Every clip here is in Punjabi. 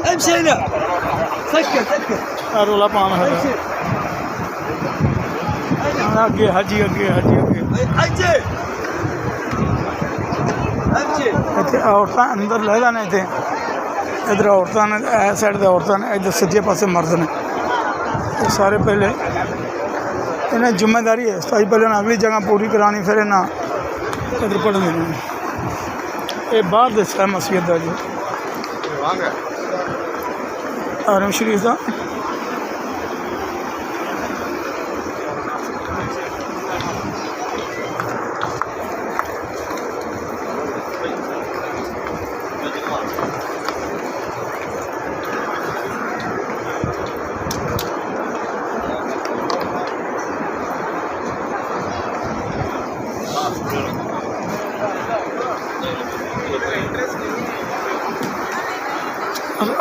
Hemşehriler. Sakın. ਰੌਲਾ ਪਾਉਣ ਹੈਗਾ ਅੱਗੇ ਹਾਜੀ ਅੱਗੇ Hacı. Hemşe. ਇੱਥੇ ਔਰਤਾਂ ਅੰਦਰ ਲੈ ਲੈਣੇ ਇੱਥੇ ਇੱਧਰ ਔਰਤਾਂ ਨੇ ਇਸ ਸਾਈਡ 'ਤੇ ਔਰਤਾਂ ਨੇ ਇੱਧਰ ਸੱਜੇ ਪਾਸੇ ਮਰਦ ਨੇ ਇਹ ਸਾਰੇ ਪਹਿਲੇ ਇਹਨਾਂ ਜ਼ਿੰਮੇਵਾਰੀ ਹੈ ਸਾਈ ਪਹਿਲੇ ਨਾ ਅਗਲੀ ਜਗ੍ਹਾ ਪੂਰੀ ਕਰਾਉਣੀ ਫਿਰ ਇਹਨਾਂ ਇੱਧਰ ਪੜ੍ਹਨ ਦੇਣੀ ਇਹ ਬਾਹਰ ਦੇ ਸਾ ਮਸਜਿਦ ਦਾ ਜੀ ਆਰਮ ਸ਼ਰੀਫ ਦਾ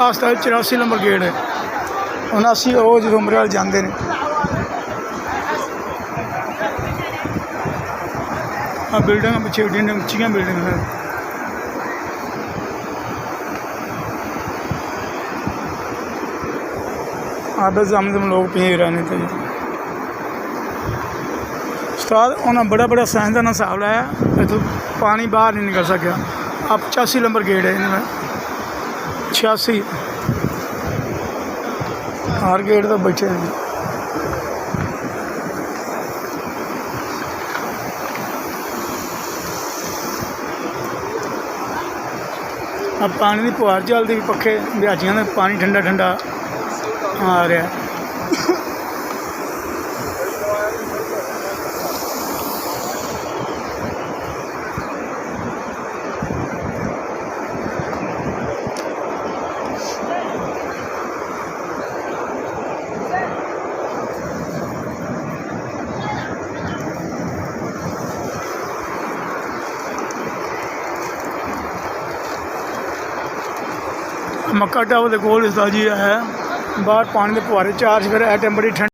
ਆਸਤਾ 84 ਨੰਬਰ ਗੇਟ ਹੈ 79 ਉਹ ਜਦੋਂ ਉਮਰੇ ਵਾਲ ਜਾਂਦੇ ਨੇ ਆ ਬਿਲਡਿੰਗਾਂ ਪਿੱਛੇ ਏਡੀਆਂ ਉੱਚੀਆਂ ਬਿਲਡਿੰਗਾਂ ਨੇ आबे जमजम लोग पी रहे थे उस्ताद उन्हें बड़ा साइंसदान हिसाब लाया इतों पानी बाहर नहीं निकल सकिया अब 85 नंबर गेट है इनमें 86 हर गेट तो बैठे हैं अब पानी की फुहार चलती पखे बिहाजियां में पानी ठंडा ठंडा आ रहा मक्का टावर के कोल जी है बाहर पानी के फुहारे चार्ज कर टाइम बड़ी ठंड